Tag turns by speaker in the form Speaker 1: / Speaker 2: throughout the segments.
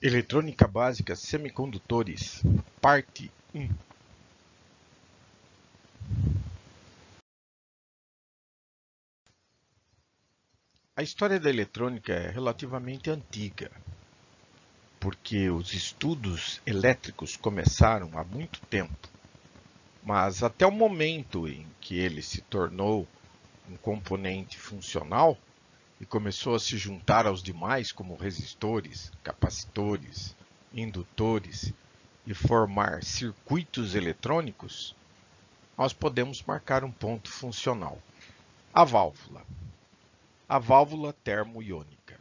Speaker 1: Eletrônica básica, semicondutores, parte 1. A história da eletrônica é relativamente antiga, porque os estudos elétricos começaram há muito tempo, mas até o momento em que ele se tornou um componente funcional e começou a se juntar aos demais, como resistores, capacitores, indutores, e formar circuitos eletrônicos, nós podemos marcar um ponto funcional. A válvula termoiônica.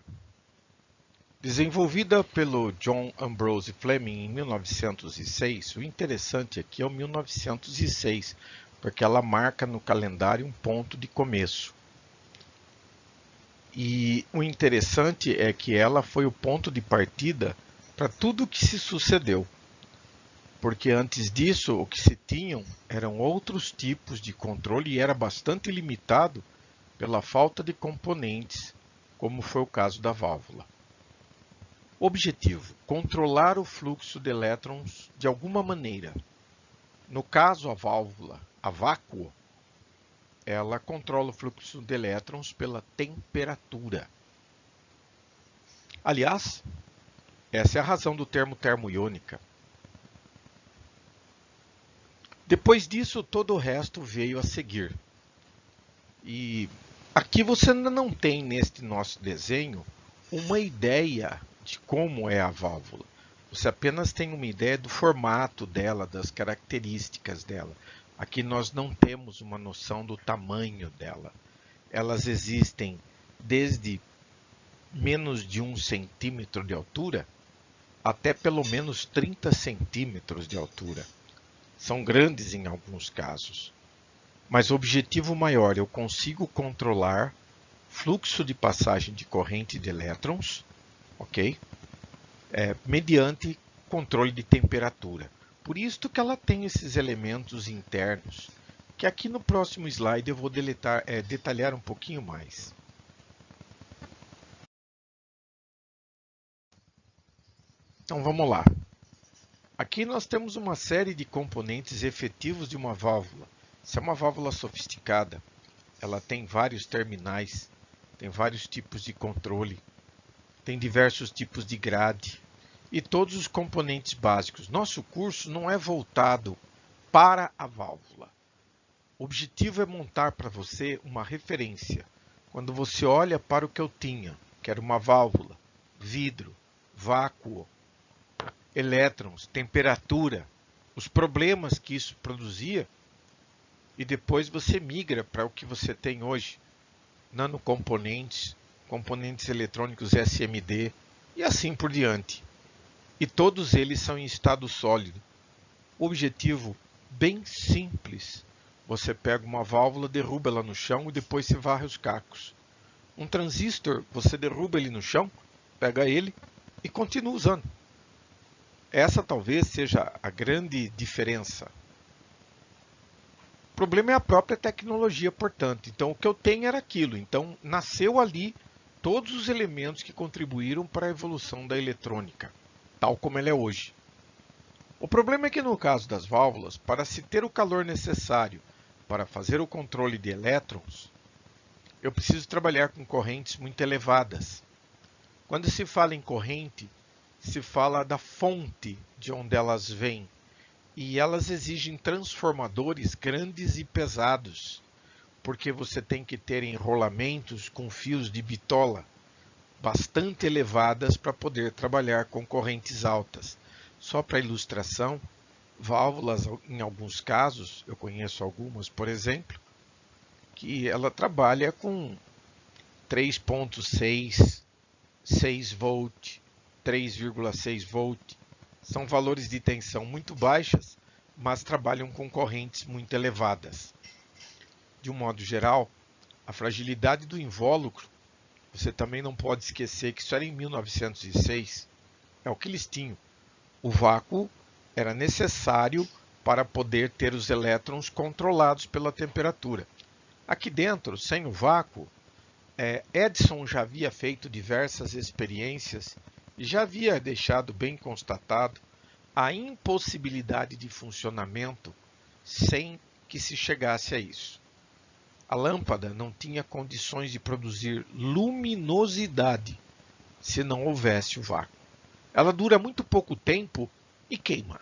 Speaker 1: Desenvolvida pelo John Ambrose Fleming em 1906, o interessante aqui é o 1906, porque ela marca no calendário um ponto de começo. E o interessante é que ela foi o ponto de partida para tudo o que se sucedeu. Porque antes disso, o que se tinham eram outros tipos de controle e era bastante limitado pela falta de componentes, como foi o caso da válvula. Objetivo: controlar o fluxo de elétrons de alguma maneira. No caso, a válvula a vácuo, ela controla o fluxo de elétrons pela temperatura. Aliás, essa é a razão do termo termoiônica. Depois disso, todo o resto veio a seguir. E aqui você ainda não tem, neste nosso desenho, uma ideia de como é a válvula. Você apenas tem uma ideia do formato dela, das características dela. Aqui nós não temos uma noção do tamanho dela. Elas existem desde menos de 1 centímetro de altura até pelo menos 30 centímetros de altura. São grandes em alguns casos. Mas o objetivo maior, eu consigo controlar fluxo de passagem de corrente de elétrons, ok? Mediante controle de temperatura. Por isso que ela tem esses elementos internos, que aqui no próximo slide eu vou detalhar um pouquinho mais. Então vamos lá. Aqui nós temos uma série de componentes efetivos de uma válvula. Se é uma válvula sofisticada, ela tem vários terminais, tem vários tipos de controle, tem diversos tipos de grade e todos os componentes básicos. Nosso curso não é voltado para a válvula. O objetivo é montar para você uma referência. Quando você olha para o que eu tinha, que era uma válvula, vidro, vácuo, elétrons, temperatura, os problemas que isso produzia, e depois você migra para o que você tem hoje, nanocomponentes, componentes eletrônicos SMD e assim por diante. E todos eles são em estado sólido. O objetivo bem simples. Você pega uma válvula, derruba ela no chão e depois você varre os cacos. Um transistor, você derruba ele no chão, pega ele e continua usando. Essa talvez seja a grande diferença. O problema é a própria tecnologia, portanto. Então, o que eu tenho era aquilo. Então, nasceu ali todos os elementos que contribuíram para a evolução da eletrônica, tal como ela é hoje. O problema é que, no caso das válvulas, para se ter o calor necessário para fazer o controle de elétrons, eu preciso trabalhar com correntes muito elevadas. Quando se fala em corrente, se fala da fonte de onde elas vêm, e elas exigem transformadores grandes e pesados, porque você tem que ter enrolamentos com fios de bitola bastante elevadas para poder trabalhar com correntes altas. Só para ilustração, válvulas, em alguns casos, eu conheço algumas, por exemplo, que ela trabalha com 3.6, 6 volt, 3,6 volt. São valores de tensão muito baixas, mas trabalham com correntes muito elevadas. De um modo geral, a fragilidade do invólucro, você também não pode esquecer que isso era em 1906, é o que eles tinham. O vácuo era necessário para poder ter os elétrons controlados pela temperatura. Aqui dentro, sem o vácuo, Edison já havia feito diversas experiências e já havia deixado bem constatado a impossibilidade de funcionamento sem que se chegasse a isso. A lâmpada não tinha condições de produzir luminosidade se não houvesse o vácuo. Ela dura muito pouco tempo e queima.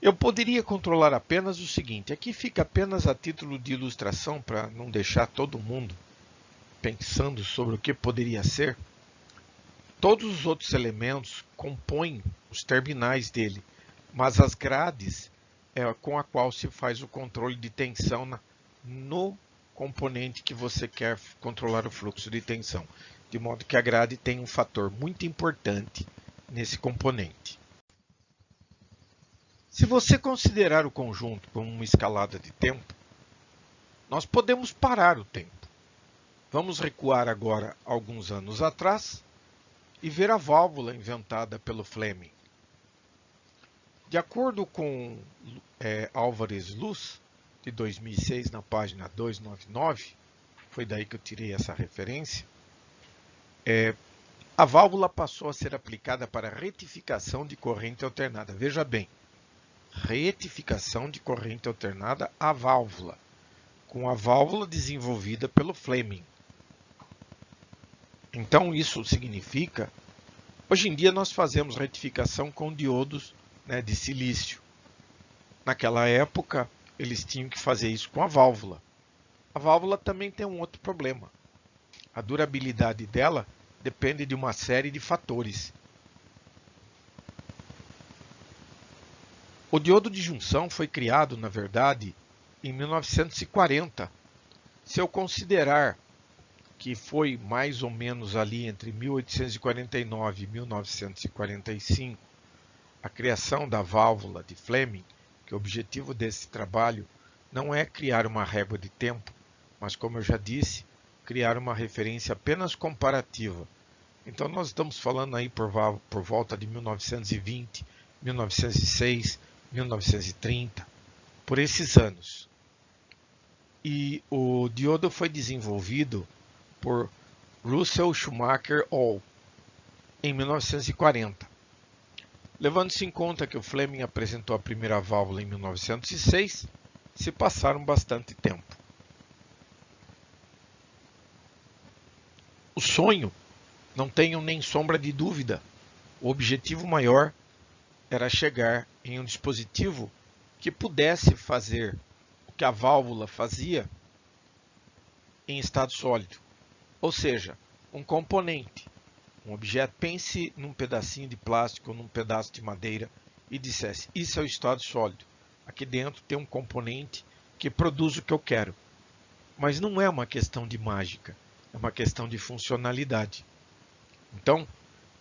Speaker 1: Eu poderia controlar apenas o seguinte, aqui fica apenas a título de ilustração para não deixar todo mundo pensando sobre o que poderia ser. Todos os outros elementos compõem os terminais dele, mas as grades é com a qual se faz o controle de tensão no componente que você quer controlar o fluxo de tensão. De modo que a grade tem um fator muito importante nesse componente. Se você considerar o conjunto como uma escalada de tempo, nós podemos parar o tempo. Vamos recuar agora alguns anos atrás e ver a válvula inventada pelo Fleming. De acordo com Álvares Luz, de 2006, na página 299, foi daí que eu tirei essa referência, a válvula passou a ser aplicada para retificação de corrente alternada. Veja bem, retificação de corrente alternada à válvula, com a válvula desenvolvida pelo Fleming. Então isso significa, hoje em dia nós fazemos retificação com diodos de silício. Naquela época eles tinham que fazer isso com a válvula. A válvula também tem um outro problema. A durabilidade dela depende de uma série de fatores. O diodo de junção foi criado, na verdade, em 1940. Se eu considerar que foi mais ou menos ali entre 1849 e 1945 a criação da válvula de Fleming, que o objetivo desse trabalho não é criar uma régua de tempo, mas, como eu já disse, criar uma referência apenas comparativa. Então nós estamos falando aí por volta de 1920, 1906, 1930, por esses anos. E o diodo foi desenvolvido por Russell Schumacher Hall em 1940. Levando-se em conta que o Fleming apresentou a primeira válvula em 1906, se passaram bastante tempo. O sonho, não tenham nem sombra de dúvida, o objetivo maior era chegar em um dispositivo que pudesse fazer o que a válvula fazia em estado sólido. Ou seja, um componente, um objeto, pense num pedacinho de plástico ou num pedaço de madeira e dissesse, isso é o estado sólido. Aqui dentro tem um componente que produz o que eu quero. Mas não é uma questão de mágica, é uma questão de funcionalidade. Então,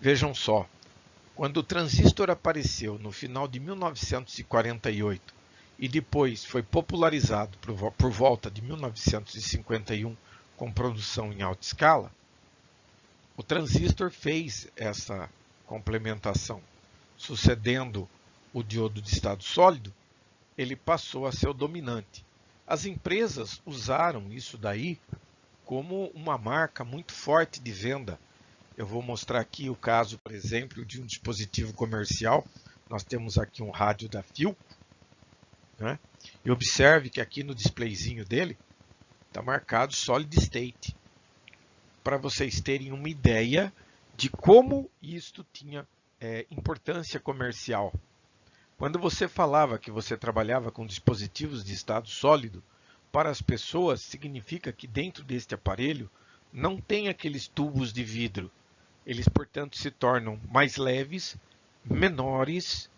Speaker 1: vejam só, quando o transistor apareceu no final de 1948 e depois foi popularizado por volta de 1951 com produção em alta escala, o transistor fez essa complementação. Sucedendo o diodo de estado sólido, ele passou a ser o dominante. As empresas usaram isso daí como uma marca muito forte de venda. Eu vou mostrar aqui o caso, por exemplo, de um dispositivo comercial. Nós temos aqui um rádio da Philco, né? E observe que aqui no displayzinho dele está marcado Solid State, para vocês terem uma ideia de como isto tinha importância comercial. Quando você falava que você trabalhava com dispositivos de estado sólido, para as pessoas significa que dentro deste aparelho não tem aqueles tubos de vidro. Eles, portanto, se tornam mais leves, menores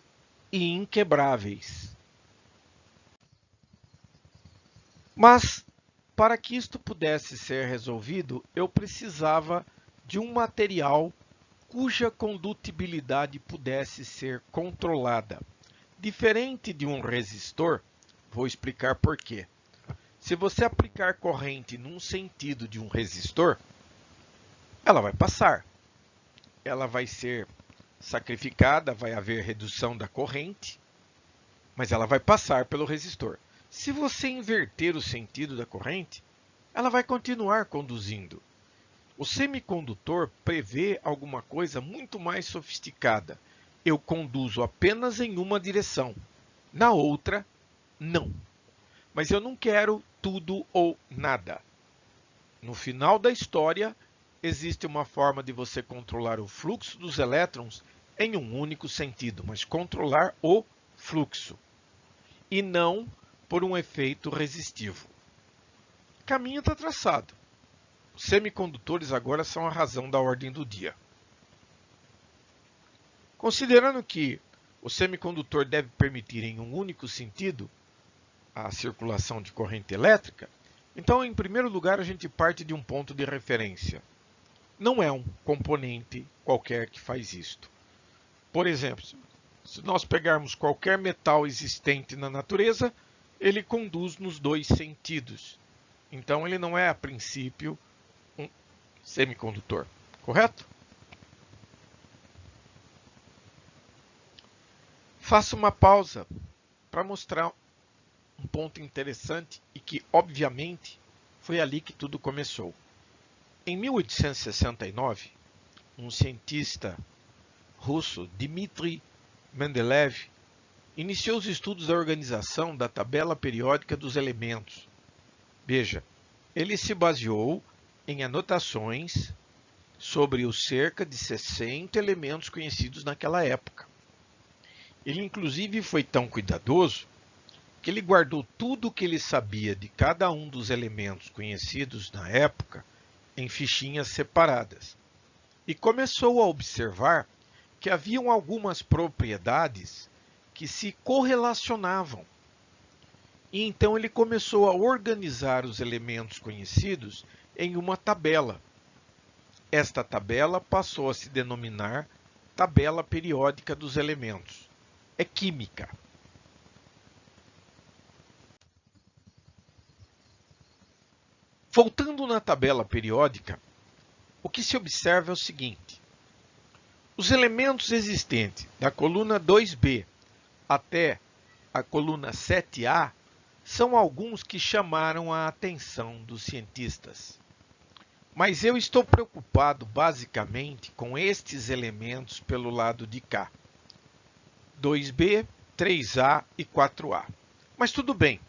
Speaker 1: e inquebráveis. Mas, para que isto pudesse ser resolvido, eu precisava de um material cuja condutibilidade pudesse ser controlada. Diferente de um resistor, vou explicar por quê. Se você aplicar corrente num sentido de um resistor, ela vai passar. Ela vai ser sacrificada, vai haver redução da corrente, mas ela vai passar pelo resistor. Se você inverter o sentido da corrente, ela vai continuar conduzindo. O semicondutor prevê alguma coisa muito mais sofisticada. Eu conduzo apenas em uma direção, na outra, não. Mas eu não quero tudo ou nada. No final da história, existe uma forma de você controlar o fluxo dos elétrons em um único sentido, mas controlar o fluxo e não por um efeito resistivo. O caminho está traçado. Os semicondutores agora são a razão da ordem do dia. Considerando que o semicondutor deve permitir em um único sentido a circulação de corrente elétrica, então, em primeiro lugar, a gente parte de um ponto de referência. Não é um componente qualquer que faz isto. Por exemplo, se nós pegarmos qualquer metal existente na natureza, ele conduz nos dois sentidos. Então, ele não é, a princípio, um semicondutor, correto? Faço uma pausa para mostrar um ponto interessante e que, obviamente, foi ali que tudo começou. Em 1869, um cientista russo, Dmitry Mendeleev, iniciou os estudos da organização da tabela periódica dos elementos. Veja, ele se baseou em anotações sobre os cerca de 60 elementos conhecidos naquela época. Ele, inclusive, foi tão cuidadoso que ele guardou tudo o que ele sabia de cada um dos elementos conhecidos na época em fichinhas separadas. E começou a observar que haviam algumas propriedades que se correlacionavam. E então ele começou a organizar os elementos conhecidos em uma tabela. Esta tabela passou a se denominar tabela periódica dos elementos. É química. Voltando na tabela periódica, o que se observa é o seguinte: os elementos existentes da coluna 2B até a coluna 7A são alguns que chamaram a atenção dos cientistas. Mas eu estou preocupado basicamente com estes elementos pelo lado de cá: 2B, 3A e 4A. Mas tudo bem.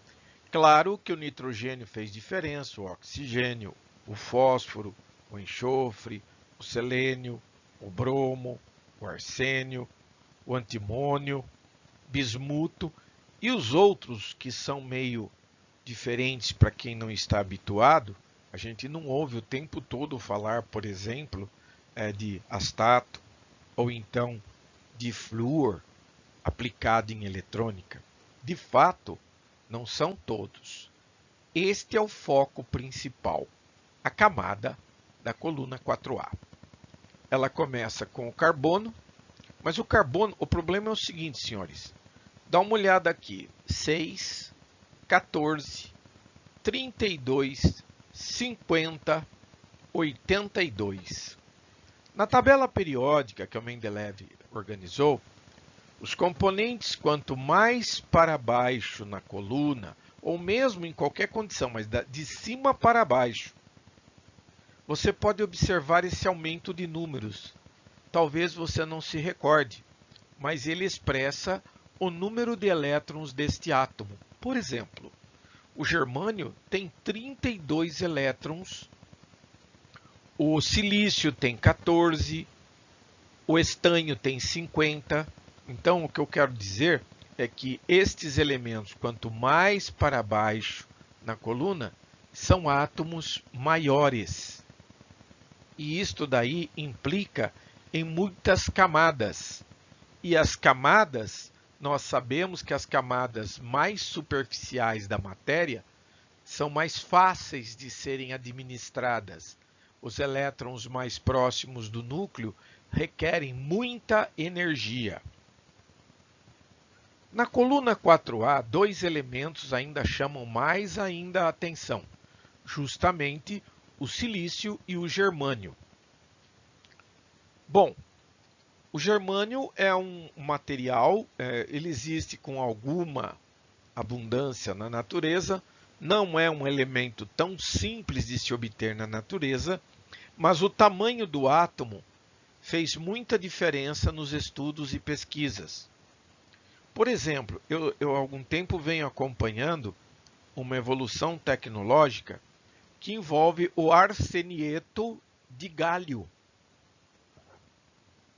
Speaker 1: Claro que o nitrogênio fez diferença, o oxigênio, o fósforo, o enxofre, o selênio, o bromo, o arsênio, o antimônio, bismuto e os outros que são meio diferentes para quem não está habituado. A gente não ouve o tempo todo falar, por exemplo, de astato ou então de flúor aplicado em eletrônica. De fato, não são todos. Este é o foco principal, a camada da coluna 4A. Ela começa com o carbono, mas o problema é o seguinte, senhores. Dá uma olhada aqui: 6, 14, 32, 50, 82. Na tabela periódica que o Mendeleev organizou, os componentes, quanto mais para baixo na coluna, ou mesmo em qualquer condição, mas de cima para baixo, você pode observar esse aumento de números. Talvez você não se recorde, mas ele expressa o número de elétrons deste átomo. Por exemplo, o germânio tem 32 elétrons, o silício tem 14, o estanho tem 50. Então, o que eu quero dizer é que estes elementos, quanto mais para baixo na coluna, são átomos maiores. E isto daí implica em muitas camadas. E as camadas, nós sabemos que as camadas mais superficiais da matéria são mais fáceis de serem administradas. Os elétrons mais próximos do núcleo requerem muita energia. Na coluna 4A, dois elementos ainda chamam mais ainda a atenção, justamente o silício e o germânio. Bom, o germânio é um material, ele existe com alguma abundância na natureza, não é um elemento tão simples de se obter na natureza, Mas o tamanho do átomo fez muita diferença nos estudos e pesquisas. Por exemplo, eu há algum tempo venho acompanhando uma evolução tecnológica que envolve o arsenieto de gálio.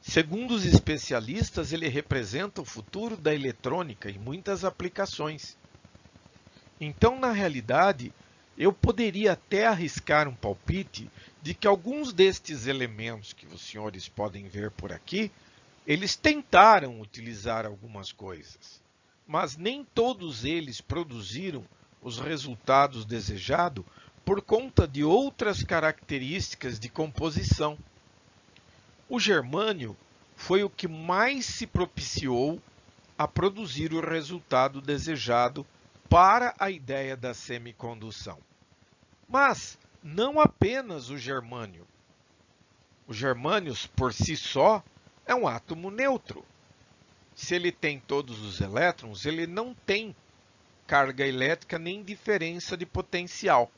Speaker 1: Segundo os especialistas, ele representa o futuro da eletrônica em muitas aplicações. Então, na realidade, eu poderia até arriscar um palpite de que alguns destes elementos que os senhores podem ver por aqui, eles tentaram utilizar algumas coisas, mas nem todos eles produziram os resultados desejados por conta de outras características de composição. O germânio foi o que mais se propiciou a produzir o resultado desejado para a ideia da semicondução. Mas não apenas o germânio. O germânio, por si só, é um átomo neutro. Se ele tem todos os elétrons, ele não tem carga elétrica nem diferença de potencial.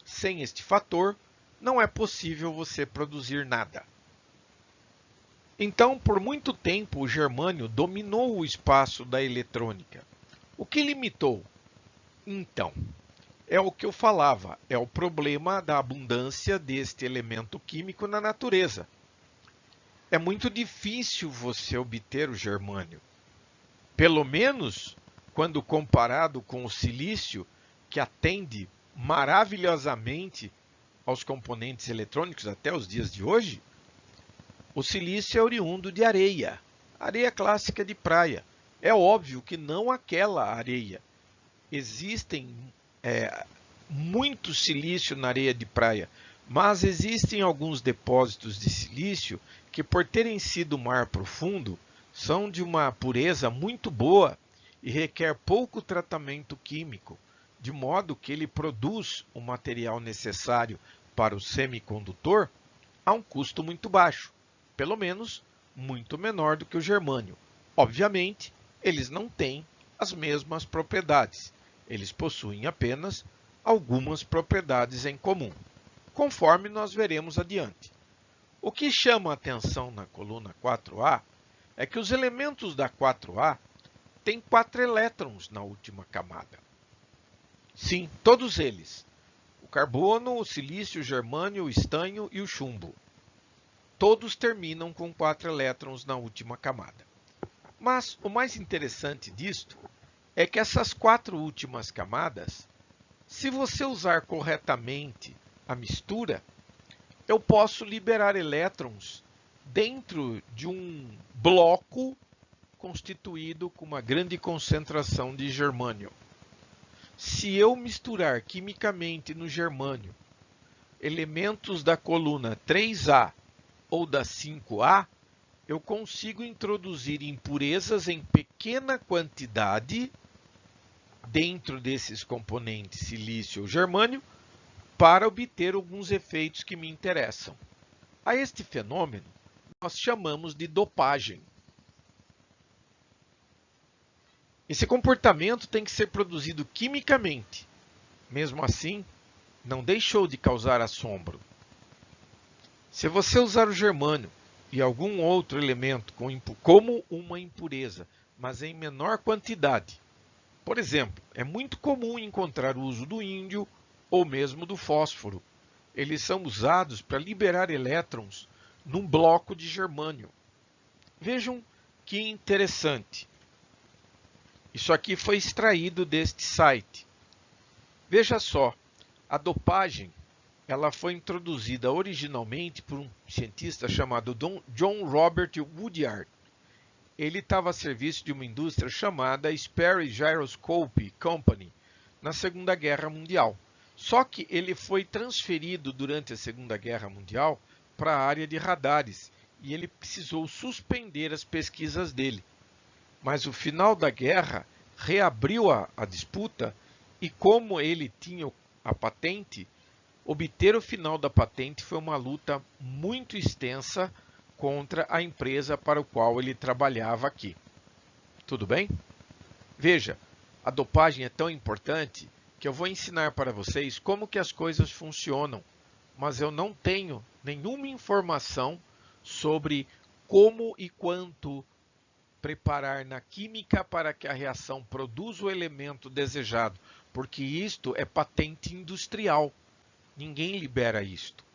Speaker 1: Sem este fator, não é possível você produzir nada. Então, por muito tempo, o germânio dominou o espaço da eletrônica. O que limitou? Então, é o que eu falava, é o problema da abundância deste elemento químico na natureza. É muito difícil você obter o germânio, pelo menos quando comparado com o silício, que atende maravilhosamente aos componentes eletrônicos até os dias de hoje. O silício é oriundo de areia clássica de praia. É óbvio que não aquela areia. Existem muito silício na areia de praia, mas existem alguns depósitos de silício que, por terem sido mar profundo, são de uma pureza muito boa e requer pouco tratamento químico, de modo que ele produz o material necessário para o semicondutor a um custo muito baixo. Pelo menos muito menor do que o germânio. Obviamente, eles não têm as mesmas propriedades. Eles possuem apenas algumas propriedades em comum, conforme nós veremos adiante. O que chama a atenção na coluna 4A é que os elementos da 4A têm 4 elétrons na última camada. Sim, todos eles. O carbono, o silício, o germânio, o estanho e o chumbo. Todos terminam com 4 elétrons na última camada. Mas o mais interessante disto é que essas 4 últimas camadas, se você usar corretamente a mistura, eu posso liberar elétrons dentro de um bloco constituído com uma grande concentração de germânio. Se eu misturar quimicamente no germânio elementos da coluna 3A ou da 5A, eu consigo introduzir impurezas em pequena quantidade dentro desses componentes silício ou germânio para obter alguns efeitos que me interessam. A este fenômeno nós chamamos de dopagem. Esse comportamento tem que ser produzido quimicamente. Mesmo assim, não deixou de causar assombro. Se você usar o germânio e algum outro elemento como uma impureza, mas em menor quantidade, por exemplo, é muito comum encontrar o uso do índio ou mesmo do fósforo. Eles são usados para liberar elétrons num bloco de germânio. Vejam que interessante. Isso aqui foi extraído deste site. Veja só, a dopagem ela foi introduzida originalmente por um cientista chamado John Robert Woodyard. Ele estava a serviço de uma indústria chamada Sperry Gyroscope Company na Segunda Guerra Mundial. Só que ele foi transferido durante a Segunda Guerra Mundial para a área de radares e ele precisou suspender as pesquisas dele. Mas o final da guerra reabriu a disputa e como ele tinha a patente, obter o final da patente foi uma luta muito extensa contra a empresa para a qual ele trabalhava aqui. Tudo bem? Veja, a dopagem é tão importante que eu vou ensinar para vocês como que as coisas funcionam mas eu não tenho nenhuma informação sobre como e quanto preparar na química para que a reação produza o elemento desejado, porque isto é patente industrial. Ninguém libera isto.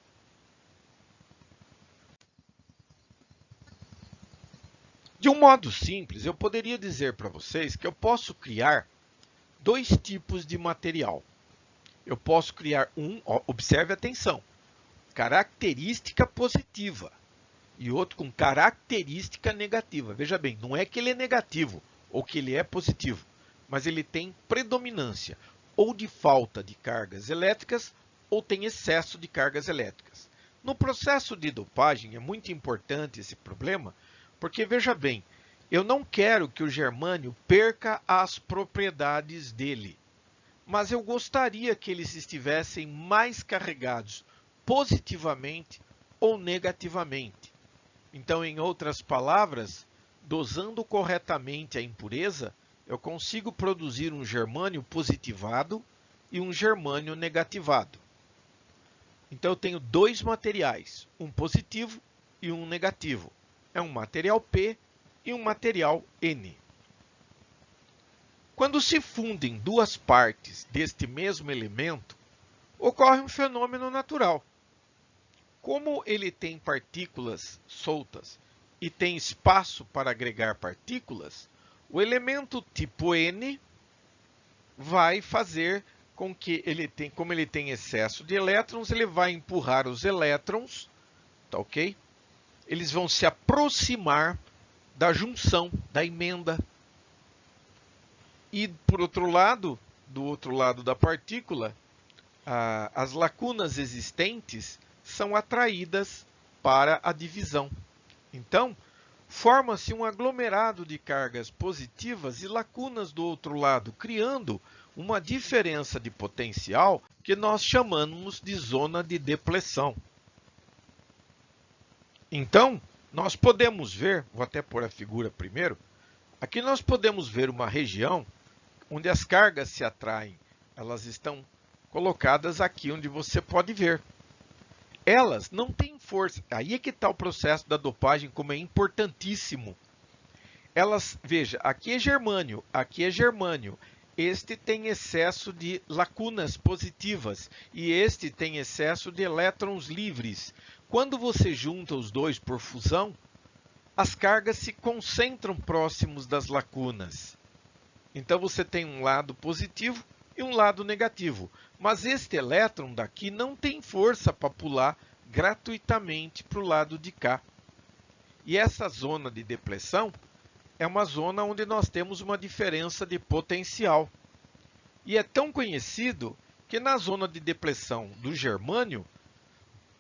Speaker 1: De um modo simples, eu poderia dizer para vocês que eu posso criar dois tipos de material. Eu posso criar observe atenção, característica positiva e outro com característica negativa. Veja bem, não é que ele é negativo ou que ele é positivo, mas ele tem predominância ou de falta de cargas elétricas ou tem excesso de cargas elétricas. No processo de dopagem é muito importante esse problema, porque veja bem, eu não quero que o germânio perca as propriedades dele, mas eu gostaria que eles estivessem mais carregados positivamente ou negativamente. Então, em outras palavras, dosando corretamente a impureza, eu consigo produzir um germânio positivado e um germânio negativado. Então, eu tenho dois materiais, um positivo e um negativo. É um material P e um material N. Quando se fundem duas partes deste mesmo elemento, ocorre um fenômeno natural. Como ele tem partículas soltas e tem espaço para agregar partículas, o elemento tipo N vai fazer com que como ele tem excesso de elétrons, ele vai empurrar os elétrons, tá ok? Eles vão se aproximar da junção, da emenda. E, por outro lado, do outro lado da partícula, as lacunas existentes são atraídas para a divisão. Então, forma-se um aglomerado de cargas positivas e lacunas do outro lado, criando uma diferença de potencial que nós chamamos de zona de depleção. Então, nós podemos ver, vou até pôr a figura primeiro, aqui nós podemos ver uma região onde as cargas se atraem. Elas estão colocadas aqui onde você pode ver. Elas não têm força. Aí é que está o processo da dopagem, como é importantíssimo. Veja, aqui é germânio, aqui é germânio. Este tem excesso de lacunas positivas e este tem excesso de elétrons livres. Quando você junta os dois por fusão, as cargas se concentram próximos das lacunas. Então você tem um lado positivo e um lado negativo. Mas este elétron daqui não tem força para pular gratuitamente para o lado de cá. E essa zona de depleção é uma zona onde nós temos uma diferença de potencial. E é tão conhecido que na zona de depleção do germânio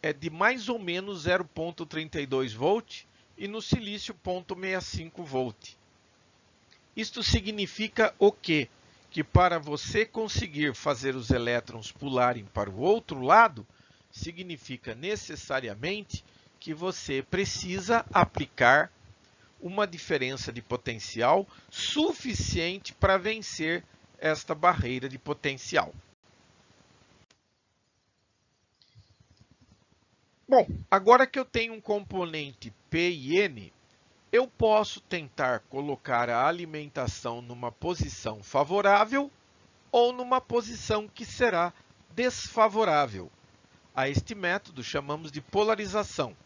Speaker 1: é de mais ou menos 0,32 volt e no silício 0,65 volt. Isto significa o quê? Que para você conseguir fazer os elétrons pularem para o outro lado, significa necessariamente que você precisa aplicar uma diferença de potencial suficiente para vencer esta barreira de potencial. Bom, agora que eu tenho um componente P e N, eu posso tentar colocar a alimentação numa posição favorável ou numa posição que será desfavorável. A este método chamamos de polarização.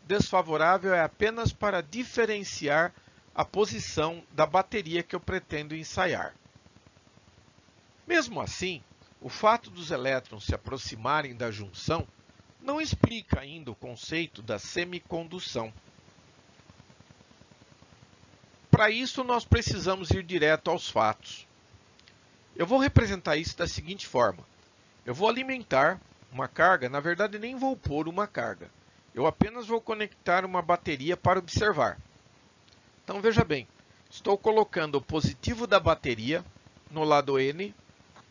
Speaker 1: Desfavorável é apenas para diferenciar a posição da bateria que eu pretendo ensaiar. Mesmo assim, o fato dos elétrons se aproximarem da junção não explica ainda o conceito da semicondução. Para isso, nós precisamos ir direto aos fatos. Eu vou representar isso da seguinte forma. Eu vou alimentar uma carga, na verdade nem vou pôr uma carga. Eu apenas vou conectar uma bateria para observar. Então veja bem, estou colocando o positivo da bateria no lado N,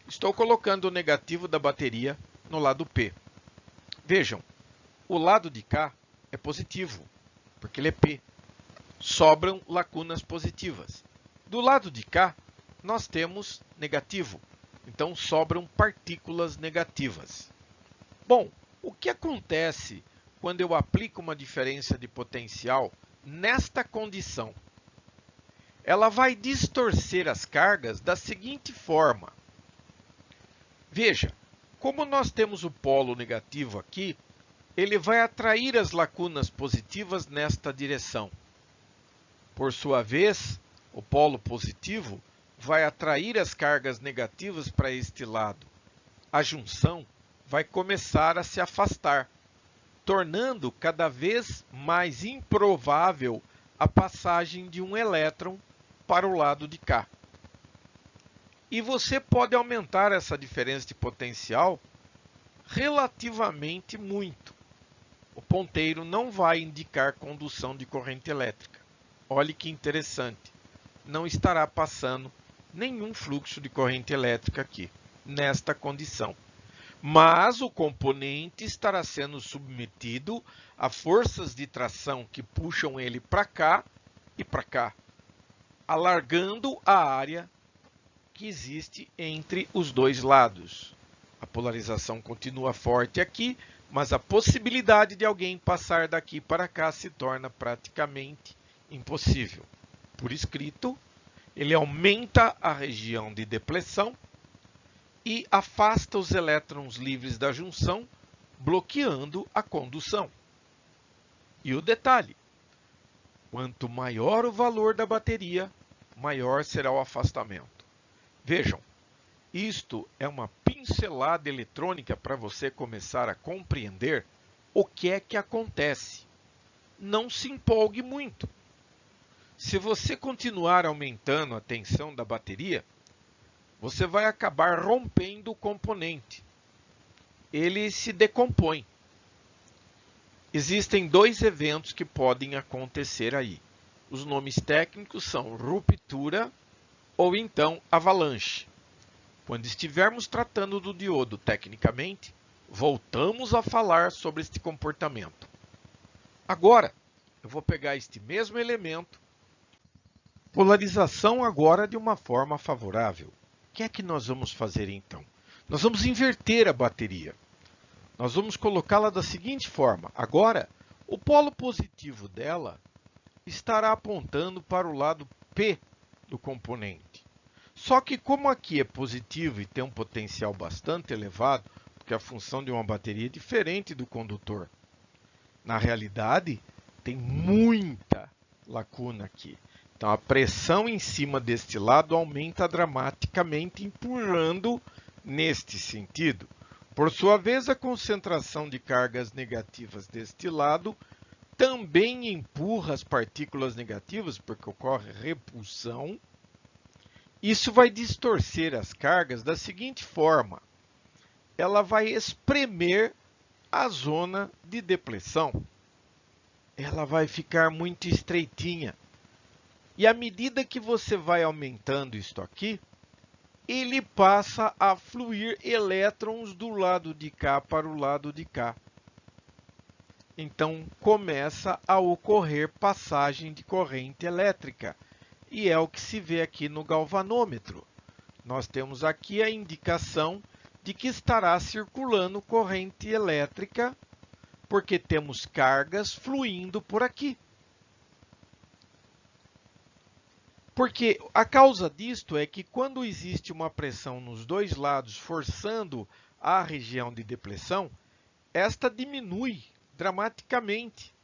Speaker 1: estou colocando o negativo da bateria no lado P. Vejam, o lado de cá é positivo, porque ele é P. Sobram lacunas positivas. Do lado de cá, nós temos negativo, então sobram partículas negativas. Bom, O que acontece quando eu aplico uma diferença de potencial nesta condição? Ela vai distorcer as cargas da seguinte forma. Veja, como nós temos o polo negativo aqui, ele vai atrair as lacunas positivas nesta direção. Por sua vez, o polo positivo vai atrair as cargas negativas para este lado. A junção vai começar a se afastar, tornando cada vez mais improvável a passagem de um elétron para o lado de cá. E você pode aumentar essa diferença de potencial relativamente muito. O ponteiro não vai indicar condução de corrente elétrica. Olhe que interessante, não estará passando nenhum fluxo de corrente elétrica aqui, nesta condição. Mas o componente estará sendo submetido a forças de tração que puxam ele para cá e para cá, alargando a área que existe entre os dois lados. A polarização continua forte aqui, mas a possibilidade de alguém passar daqui para cá se torna praticamente impossível. Por escrito, ele aumenta a região de depleção e afasta os elétrons livres da junção, bloqueando a condução. E o detalhe, quanto maior o valor da bateria, maior será o afastamento. Vejam, isto é uma pincelada eletrônica para você começar a compreender o que é que acontece. Não se empolgue muito. Se você continuar aumentando a tensão da bateria, você vai acabar rompendo o componente. Ele se decompõe. Existem dois eventos que podem acontecer aí. Os nomes técnicos são ruptura ou então avalanche. Quando estivermos tratando do diodo tecnicamente, voltamos a falar sobre este comportamento. Agora, eu vou pegar este mesmo elemento, polarização agora de uma forma favorável. O que é que nós vamos fazer então? Nós vamos inverter a bateria. Nós vamos colocá-la da seguinte forma. Agora, o polo positivo dela estará apontando para o lado P do componente. Só que como aqui é positivo e tem um potencial bastante elevado, porque a função de uma bateria é diferente do condutor. Na realidade, tem muita lacuna aqui. Então, a pressão em cima deste lado aumenta dramaticamente, empurrando neste sentido. Por sua vez, a concentração de cargas negativas deste lado também empurra as partículas negativas, porque ocorre repulsão. Isso vai distorcer as cargas da seguinte forma. Ela vai espremer a zona de depleção. Ela vai ficar muito estreitinha. E à medida que você vai aumentando isto aqui, ele passa a fluir elétrons do lado de cá para o lado de cá. Então, começa a ocorrer passagem de corrente elétrica. E é o que se vê aqui no galvanômetro. Nós temos aqui a indicação de que estará circulando corrente elétrica, porque temos cargas fluindo por aqui. Porque a causa disto é que quando existe uma pressão nos dois lados forçando a região de depleção, esta diminui dramaticamente,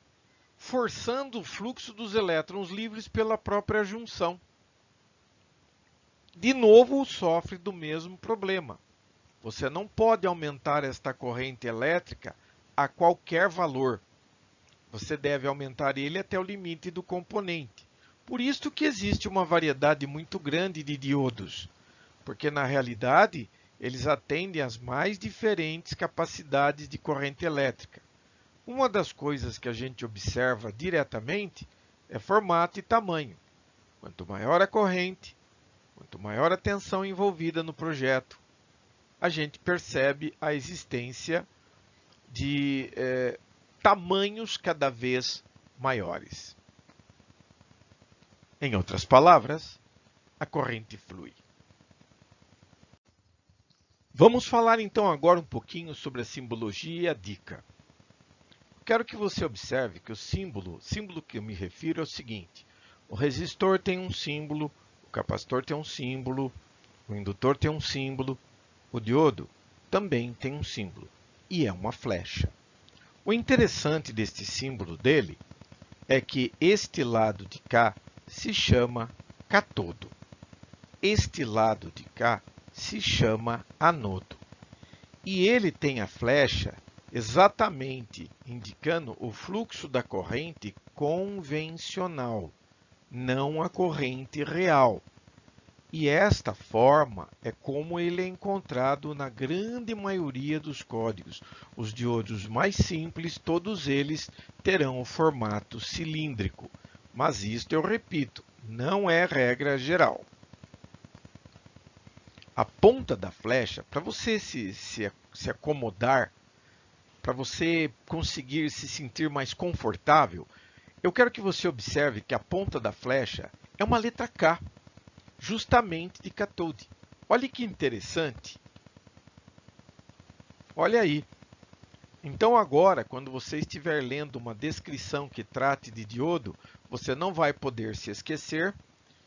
Speaker 1: forçando o fluxo dos elétrons livres pela própria junção. De novo, sofre do mesmo problema. Você não pode aumentar esta corrente elétrica a qualquer valor. Você deve aumentar ele até o limite do componente. Por isso que existe uma variedade muito grande de diodos, porque na realidade eles atendem às mais diferentes capacidades de corrente elétrica. Uma das coisas que a gente observa diretamente é formato e tamanho. Quanto maior a corrente, quanto maior a tensão envolvida no projeto, a gente percebe a existência de tamanhos cada vez maiores. Em outras palavras, a corrente flui. Vamos falar então agora um pouquinho sobre a simbologia e a dica. Quero que você observe que o símbolo que eu me refiro é o seguinte: o resistor tem um símbolo, o capacitor tem um símbolo, o indutor tem um símbolo, o diodo também tem um símbolo, e é uma flecha. O interessante deste símbolo dele é que este lado de cá se chama catodo. Este lado de cá se chama anodo. E ele tem a flecha exatamente indicando o fluxo da corrente convencional, não a corrente real. E esta forma é como ele é encontrado na grande maioria dos códigos. Os diodos mais simples, todos eles terão o formato cilíndrico. Mas isto, eu repito, não é regra geral. A ponta da flecha, para você se acomodar, para você conseguir se sentir mais confortável, eu quero que você observe que a ponta da flecha é uma letra K, justamente de catode. Olha que interessante. Olha aí. Então agora, quando você estiver lendo uma descrição que trate de diodo, você não vai poder se esquecer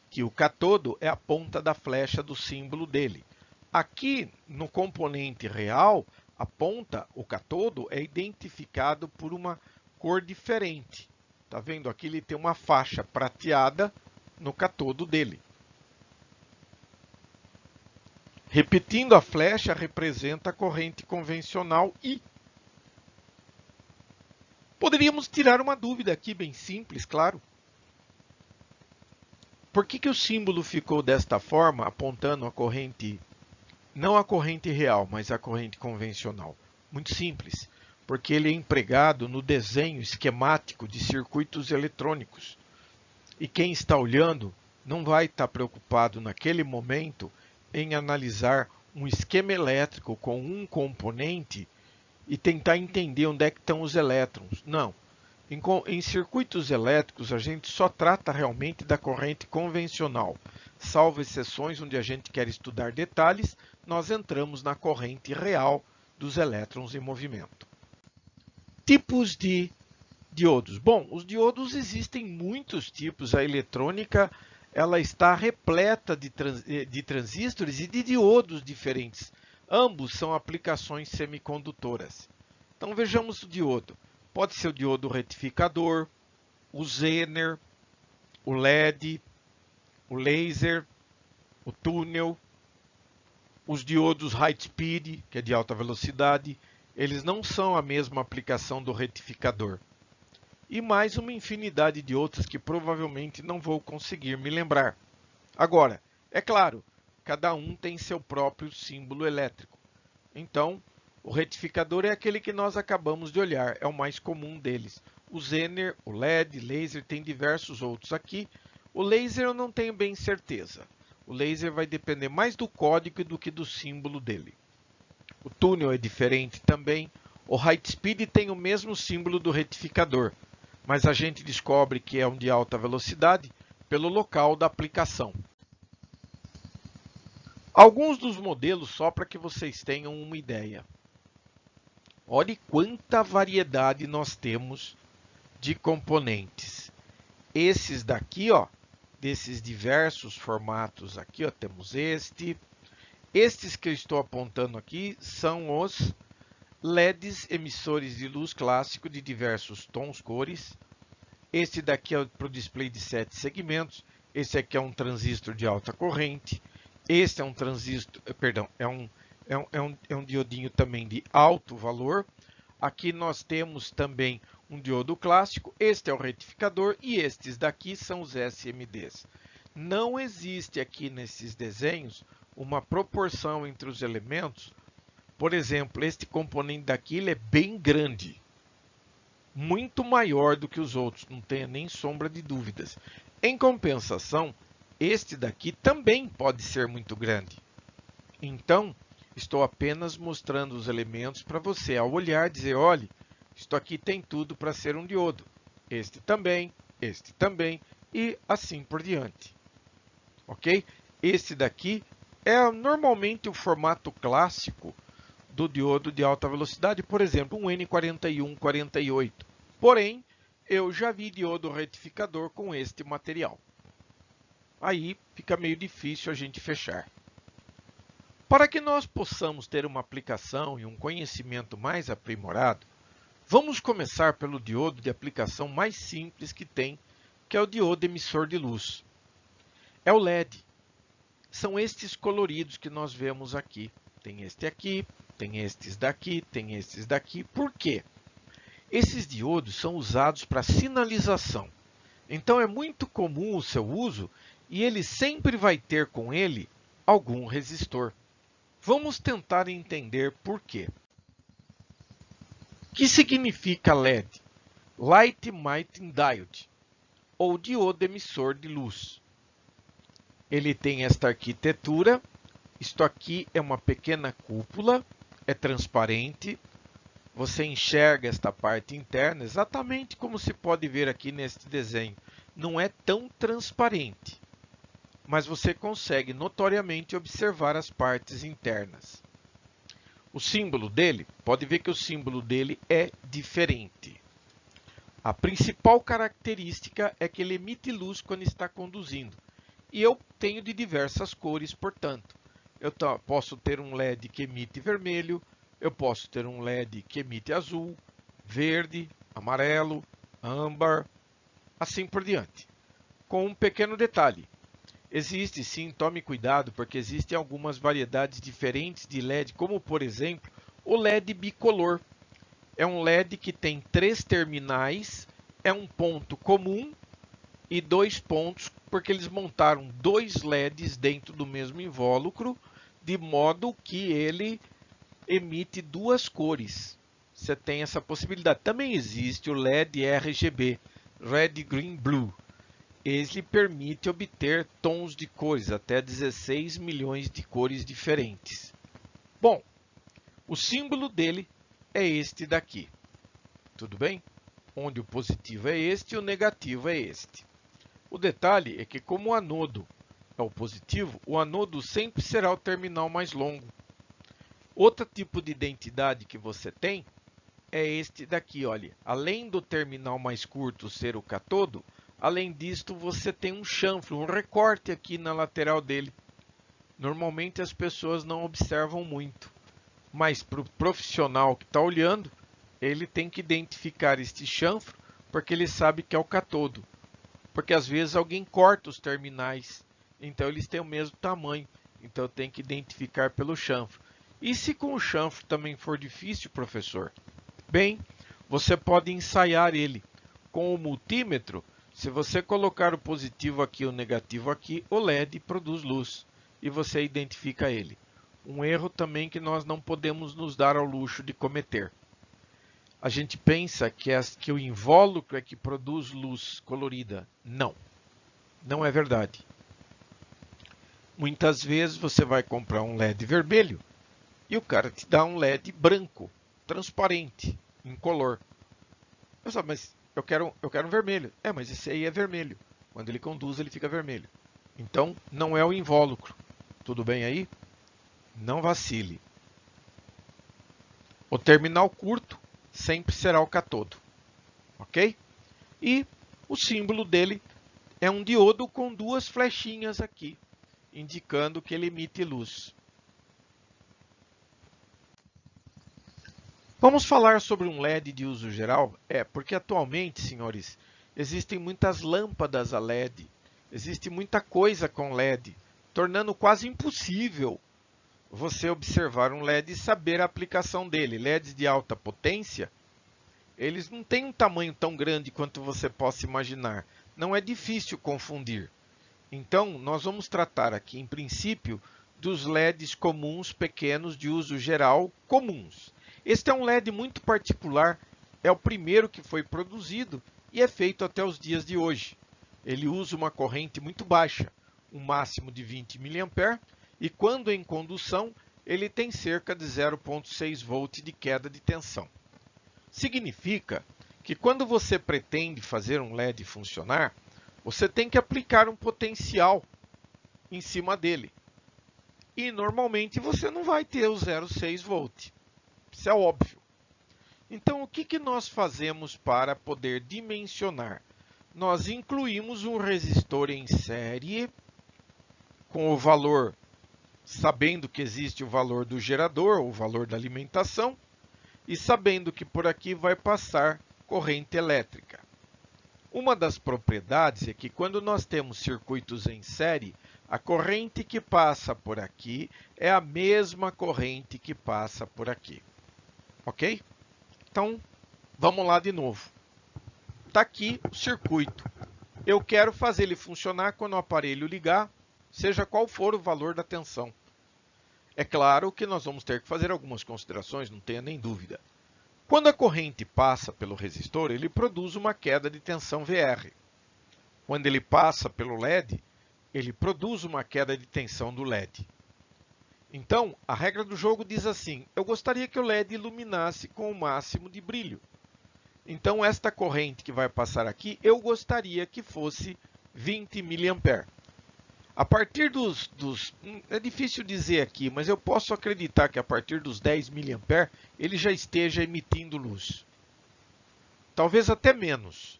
Speaker 1: que o catodo é a ponta da flecha do símbolo dele. Aqui no componente real, a ponta, o catodo, é identificado por uma cor diferente. Tá vendo? Aqui ele tem uma faixa prateada no catodo dele. Repetindo, a flecha representa a corrente convencional I. Poderíamos tirar uma dúvida aqui, bem simples, claro. Por que o símbolo ficou desta forma, apontando a corrente, não a corrente real, mas a corrente convencional? Muito simples, porque ele é empregado no desenho esquemático de circuitos eletrônicos. E quem está olhando não vai estar preocupado naquele momento em analisar um esquema elétrico com um componente e tentar entender onde é que estão os elétrons. Não. Em circuitos elétricos, a gente só trata realmente da corrente convencional. Salvo exceções onde a gente quer estudar detalhes, nós entramos na corrente real dos elétrons em movimento. Tipos de diodos. Bom, os diodos existem muitos tipos. A eletrônica ela está repleta de transistores e de diodos diferentes. Ambos são aplicações semicondutoras. Então vejamos o diodo. Pode ser o diodo retificador, o Zener, o LED, o laser, o túnel, os diodos high speed, que é de alta velocidade. Eles não são a mesma aplicação do retificador. E mais uma infinidade de outras que provavelmente não vou conseguir me lembrar. Agora, é claro, cada um tem seu próprio símbolo elétrico. Então, o retificador é aquele que nós acabamos de olhar, é o mais comum deles. O Zener, o LED, laser, tem diversos outros aqui. O laser eu não tenho bem certeza. O laser vai depender mais do código do que do símbolo dele. O túnel é diferente também. O high speed tem o mesmo símbolo do retificador, mas a gente descobre que é um de alta velocidade pelo local da aplicação. Alguns dos modelos só para que vocês tenham uma ideia. Olhe quanta variedade nós temos de componentes. Esses daqui, ó, desses diversos formatos aqui, ó, temos este. Estes que eu estou apontando aqui são os LEDs emissores de luz clássico de diversos tons, cores. Este daqui é para o display de 7 segmentos. Esse aqui é um transistor de alta corrente. Este é um transistor, perdão, é um diodinho também de alto valor. Aqui nós temos também um diodo clássico. Este é o retificador e estes daqui são os SMDs. Não existe aqui nesses desenhos uma proporção entre os elementos. Por exemplo, este componente daqui ele é bem grande, muito maior do que os outros, não tenha nem sombra de dúvidas. Em compensação, este daqui também pode ser muito grande. Então, estou apenas mostrando os elementos para você, ao olhar, dizer, olha, isto aqui tem tudo para ser um diodo. Este também e assim por diante. Ok? Este daqui é normalmente o formato clássico do diodo de alta velocidade, por exemplo, um N4148. Porém, eu já vi diodo retificador com este material. Aí fica meio difícil a gente fechar. Para que nós possamos ter uma aplicação e um conhecimento mais aprimorado, vamos começar pelo diodo de aplicação mais simples que tem, que é o diodo emissor de luz. É o LED. São estes coloridos que nós vemos aqui. Tem este aqui, tem estes daqui, tem estes daqui. Por quê? Esses diodos são usados para sinalização. Então é muito comum o seu uso e ele sempre vai ter com ele algum resistor. Vamos tentar entender por quê. O que significa LED? Light Emitting Diode, ou diodo emissor de luz. Ele tem esta arquitetura. Isto aqui é uma pequena cúpula, é transparente. Você enxerga esta parte interna exatamente como se pode ver aqui neste desenho. Não é tão transparente, mas você consegue notoriamente observar as partes internas. O símbolo dele, pode ver que o símbolo dele é diferente. A principal característica é que ele emite luz quando está conduzindo. E eu tenho de diversas cores, portanto. Eu posso ter um LED que emite vermelho, eu posso ter um LED que emite azul, verde, amarelo, âmbar, assim por diante. Com um pequeno detalhe. Existe sim, tome cuidado, porque existem algumas variedades diferentes de LED, como por exemplo, o LED bicolor. É um LED que tem 3 terminais, é um ponto comum e 2 pontos, porque eles montaram 2 LEDs dentro do mesmo invólucro, de modo que ele emite 2 cores. Você tem essa possibilidade. Também existe o LED RGB, Red, Green, Blue. Ele permite obter tons de cores, até 16 milhões de cores diferentes. Bom, o símbolo dele é este daqui. Tudo bem? Onde o positivo é este e o negativo é este. O detalhe é que, como o anodo é o positivo, o anodo sempre será o terminal mais longo. Outro tipo de identidade que você tem é este daqui, olha. Além do terminal mais curto ser o catodo, além disto você tem um chanfro, um recorte aqui na lateral dele. Normalmente as pessoas não observam muito, mas para o profissional que está olhando, ele tem que identificar este chanfro, porque ele sabe que é o catodo. Porque às vezes alguém corta os terminais, então eles têm o mesmo tamanho, então tem que identificar pelo chanfro. E se com o chanfro também for difícil, professor? Bem, você pode ensaiar ele. Com o multímetro, se você colocar o positivo aqui e o negativo aqui, o LED produz luz e você identifica ele. Um erro também que nós não podemos nos dar ao luxo de cometer. A gente pensa que o invólucro é que produz luz colorida. Não, não é verdade. Muitas vezes você vai comprar um LED vermelho e o cara te dá um LED branco, transparente, incolor. Mas eu quero um vermelho. Mas esse aí é vermelho. Quando ele conduz, ele fica vermelho. Então, não é o invólucro. Tudo bem aí? Não vacile. O terminal curto sempre será o catodo. Ok? E o símbolo dele é um diodo com 2 flechinhas aqui, indicando que ele emite luz. Vamos falar sobre um LED de uso geral? Porque atualmente, senhores, existem muitas lâmpadas a LED, existe muita coisa com LED, tornando quase impossível você observar um LED e saber a aplicação dele. LEDs de alta potência, eles não têm um tamanho tão grande quanto você possa imaginar. Não é difícil confundir. Então, nós vamos tratar aqui, em princípio, dos LEDs comuns, pequenos, de uso geral, comuns. Este é um LED muito particular, é o primeiro que foi produzido e é feito até os dias de hoje. Ele usa uma corrente muito baixa, um máximo de 20 mA, e quando em condução, ele tem cerca de 0,6 volt de queda de tensão. Significa que quando você pretende fazer um LED funcionar, você tem que aplicar um potencial em cima dele. E normalmente você não vai ter o 0,6 volt. Isso é óbvio. Então, o que nós fazemos para poder dimensionar? Nós incluímos um resistor em série com o valor, sabendo que existe o valor do gerador, o valor da alimentação, e sabendo que por aqui vai passar corrente elétrica. Uma das propriedades é que quando nós temos circuitos em série, a corrente que passa por aqui é a mesma corrente que passa por aqui. Ok? Então, vamos lá de novo. Está aqui o circuito. Eu quero fazer ele funcionar quando o aparelho ligar, seja qual for o valor da tensão. É claro que nós vamos ter que fazer algumas considerações, não tenha nem dúvida. Quando a corrente passa pelo resistor, ele produz uma queda de tensão VR. Quando ele passa pelo LED, ele produz uma queda de tensão do LED. Então, a regra do jogo diz assim: eu gostaria que o LED iluminasse com o máximo de brilho. Então, esta corrente que vai passar aqui, eu gostaria que fosse 20 mA. A partir é difícil dizer aqui, mas eu posso acreditar que a partir dos 10 mA ele já esteja emitindo luz. Talvez até menos.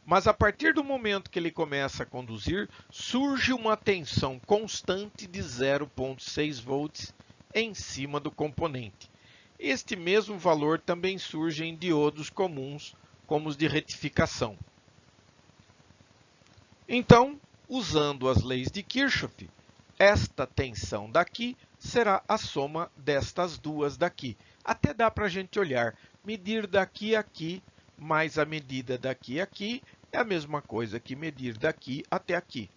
Speaker 1: Mas a partir do momento que ele começa a conduzir, surge uma tensão constante de 0,6 volts em cima do componente. Este mesmo valor também surge em diodos comuns, como os de retificação. Então, usando as leis de Kirchhoff, esta tensão daqui será a soma destas duas daqui. Até dá para a gente olhar, medir daqui a aqui, mais a medida daqui a aqui, é a mesma coisa que medir daqui até aqui.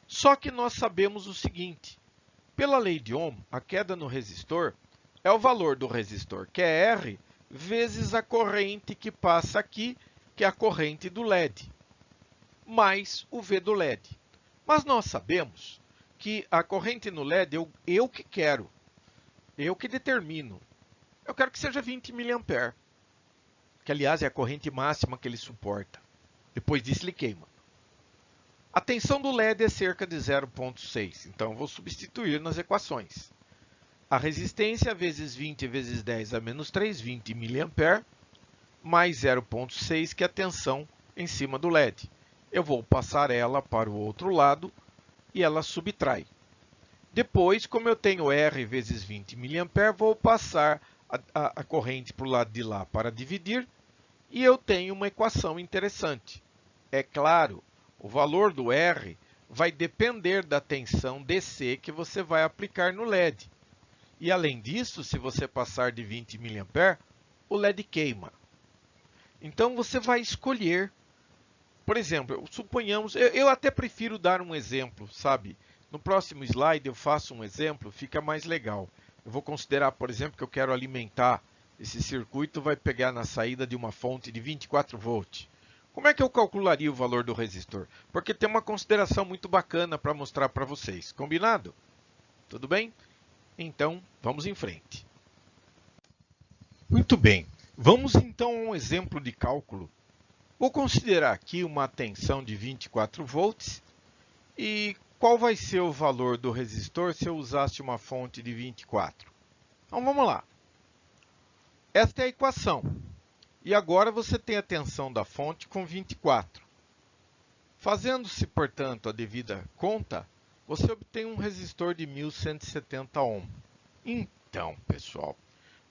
Speaker 1: Só que nós sabemos o seguinte: pela lei de Ohm, a queda no resistor é o valor do resistor, que é R, vezes a corrente que passa aqui, que é a corrente do LED, mais o V do LED. Mas nós sabemos que a corrente no LED eu que quero, eu que determino. Eu quero que seja 20 mA, que aliás é a corrente máxima que ele suporta. Depois disso ele queima. A tensão do LED é cerca de 0,6, então eu vou substituir nas equações. A resistência vezes 20 vezes 10 a menos 3, 20 mA, mais 0,6, que é a tensão em cima do LED. Eu vou passar ela para o outro lado e ela subtrai. Depois, como eu tenho R vezes 20 mA, vou passar a corrente para o lado de lá para dividir e eu tenho uma equação interessante. É claro, o valor do R vai depender da tensão DC que você vai aplicar no LED. E além disso, se você passar de 20 mA, o LED queima. Então você vai escolher. Por exemplo, suponhamos, eu até prefiro dar um exemplo, sabe? No próximo slide eu faço um exemplo, fica mais legal. Eu vou considerar, por exemplo, que eu quero alimentar esse circuito, vai pegar na saída de uma fonte de 24 volts. Como é que eu calcularia o valor do resistor? Porque tem uma consideração muito bacana para mostrar para vocês. Combinado? Tudo bem? Então, vamos em frente. Muito bem. Vamos então a um exemplo de cálculo. Vou considerar aqui uma tensão de 24 volts e qual vai ser o valor do resistor se eu usasse uma fonte de 24? Então vamos lá. Esta é a equação. E agora você tem a tensão da fonte com 24. Fazendo-se, portanto, a devida conta, você obtém um resistor de 1170 ohm. Então, pessoal,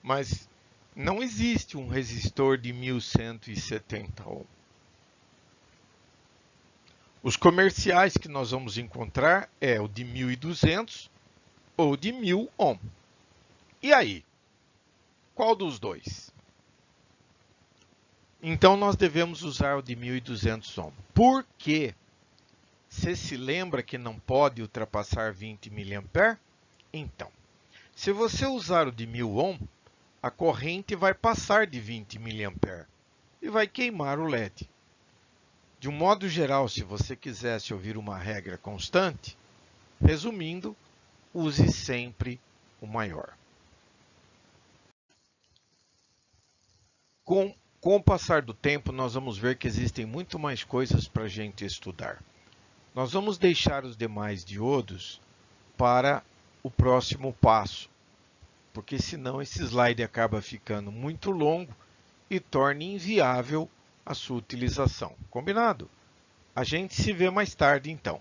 Speaker 1: mas não existe um resistor de 1170 ohm. Os comerciais que nós vamos encontrar é o de 1200 ou de 1000 ohm. E aí? Qual dos dois? Então, nós devemos usar o de 1200 ohm. Por quê? Você se lembra que não pode ultrapassar 20 mA? Então, se você usar o de 1000 ohm, a corrente vai passar de 20 mA e vai queimar o LED. De um modo geral, se você quisesse ouvir uma regra constante, resumindo, use sempre o maior. Com o passar do tempo, nós vamos ver que existem muito mais coisas para a gente estudar. Nós vamos deixar os demais diodos para o próximo passo, porque senão esse slide acaba ficando muito longo e torna inviável a sua utilização. Combinado? A gente se vê mais tarde então.